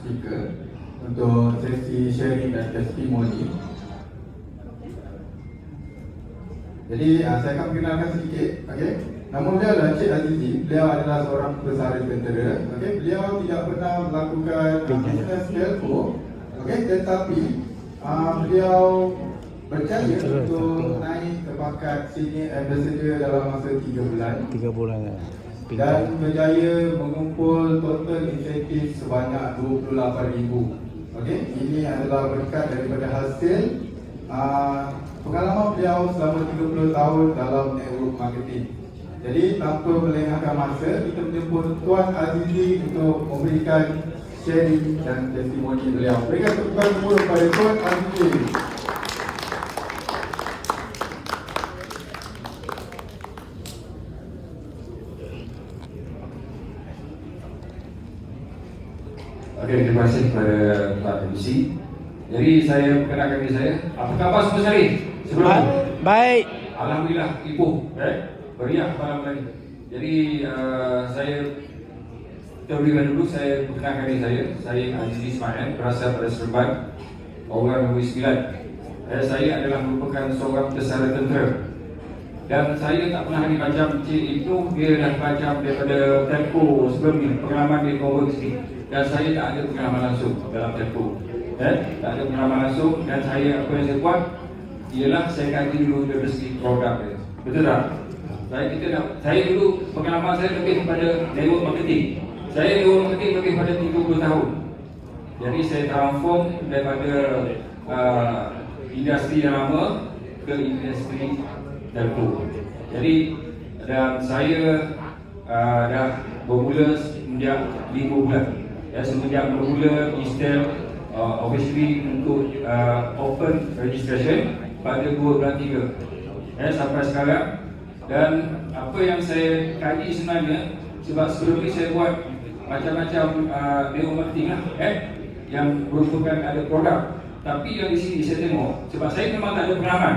speaker untuk sesi sharing dan testimoni. Jadi saya akan perkenalkan sedikit, okey. Nama beliau adalah Encik Azizi. Beliau adalah seorang pesara tentera. Okey, beliau tidak pernah melakukan business telco, okey, tetapi beliau berjaya untuk naik ke pangkat senior ambassador dalam masa 3 bulan. 3 bulan ya. Dan berjaya mengumpul total insentif sebanyak 28,000. Okey, ini adalah berkat daripada hasil pengalaman beliau selama 30 tahun dalam network marketing. Jadi tanpa melengahkan masa, kita menjemput Tuan Azizi untuk memberikan sharing dan testimoni beliau. Berikan tepukan semua kepada Tuan Azizi. Okey, terima kasih kepada Tuan MC. Jadi saya perkenalkan diri saya. Apa khabar semua sekali? Sebelum Baik. Alhamdulillah, ibu, beriak malam tadi. Jadi saya terlebih dulu saya perkenalkan diri saya. Saya Azizi Ismail, berasal dari Seremban, orang nombor 9. Saya adalah merupakan seorang pesara tentera. Dan saya tak pernah ni macam Cik itu, dia dah macam daripada tempo sebelum ni, pengalaman di Converse ni. Dan saya tak ada pengalaman langsung dalam tempo. Tak ada pengalaman langsung, dan saya apa yang saya buat ialah saya kaji dulu dari segi produk dia. Betul tak? Saya dulu pengalaman saya lebih kepada network marketing. Saya network marketing lebih pada 30 tahun. Jadi saya transform daripada industri yang lama ke industri telco. Jadi dan saya dah bermula sejak 5 bulan. Semenjak bermula Eastel obviously untuk open registration pada 2 bulan 3 sampai sekarang. Dan apa yang saya kaji sebenarnya, sebab sebelum ni saya buat macam-macam network marketing lah, yang merupakan ada produk. Tapi yang di sini saya tengok, sebab saya memang tak ada pengalaman,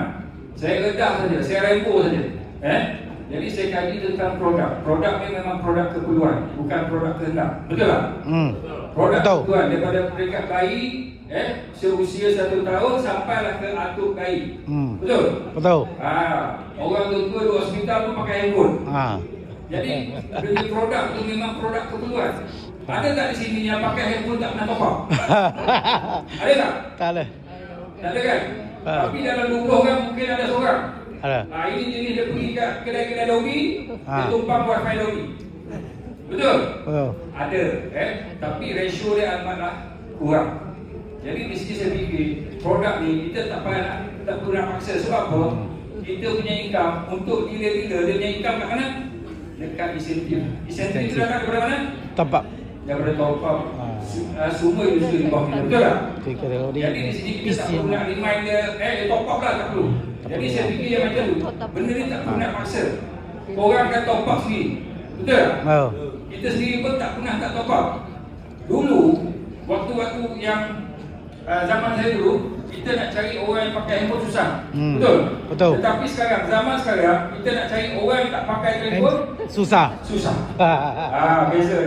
saya redah saja, saya rembo saja. Jadi saya kaji tentang produk. Produk ni memang produk keperluan, bukan produk kehendak. Betul tak? Produk keperluan daripada peringkat bayi, seusia 1 tahun sampailah ke atuk bayi. Betul? Betul. Orang tua di hospital pun pakai handphone. Jadi beli produk tu memang produk keperluan. Ada tak di sini yang pakai handphone tak pernah top up? Ada tak? Tak ada. Tak ada kan? Tapi dalam 20 orang mungkin ada seorang. Ada. Ini jenis dia pergi kat kedai-kedai Dogi, dia tumpang wifi Dogi. Betul? Betul. Ada, tapi ratio dia amatlah kurang. Jadi di sini saya fikir produk ni kita tak perlu nak paksa. Sebab apa? Kita punya income untuk bila-bila dia punya income kat mana? Dekat insentif. Insentif itu datang daripada mana? Tempat. Daripada top up. Semua user di bawah kita. Betul tak? Jadi di sini kita tak perlu nak remind dia, top up lah, tak perlu. Jadi saya fikir yang macam tu, benda ni tak perlu nak paksa. Orang akan top up sendiri. Betul tak? Kita sendiri pun tak pernah tak top up. Dulu, waktu-waktu yang zaman saya dulu, kita nak cari orang yang pakai handphone susah. Betul? Betul. Tetapi sekarang, zaman sekarang, kita nak cari orang yang tak pakai telefon susah. Beza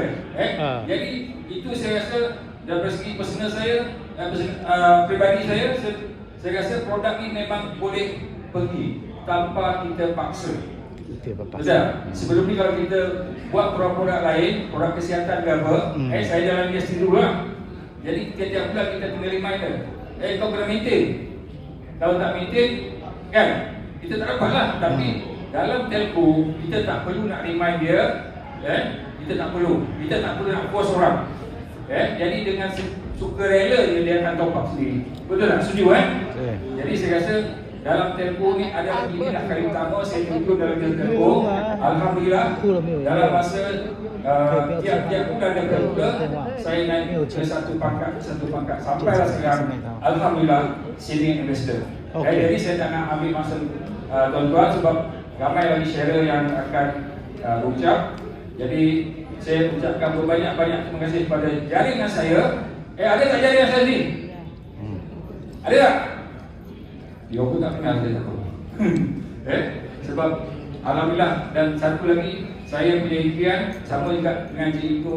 Jadi itu saya rasa dari segi personal saya, pribadi saya rasa produk ni memang boleh pergi tanpa kita paksa. Betul. Sebelum ni kalau kita buat produk lain, produk kesihatan ke apa, saya jalan dia sendiri dulu lah. Jadi setiap bulan kita kena reminder, kau kena maintain. Kalau tak maintain, kan, kita tak dapat lah. Tapi dalam telco, kita tak perlu nak remind dia, kita tak perlu nak force orang. Jadi dengan sukarela dia akan top up sendiri. Betul tak? Setuju Jadi saya rasa dalam telco ni ada inilah kali utama saya terjun dalam telco. Alhamdulillah dalam masa tiap-tiap bulan dan bulan saya naik ke satu pangkat sampailah sekarang alhamdulillah senior ambassador. Jadi saya tak nak ambil masa tuan-tuan sebab ramai lagi sharer yang akan berucap. Jadi saya ucapkan berbanyak-banyak terima kasih kepada jaringan saya. Ada tak jaringan saya ni? Ada tak? Dia pun tak kenal saya takut. Sebab alhamdulillah. Dan satu lagi, saya punya impian sama juga dengan Cik Iko,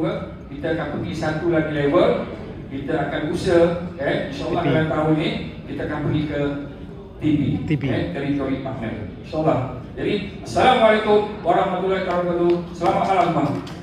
kita akan pergi satu lagi level, kita akan usaha, insyaAllah dalam tahun ini kita akan pergi ke TP. Territory Partner, insyaAllah. Jadi Assalamualaikum warahmatullahi wabarakatuh. Selamat malam semua.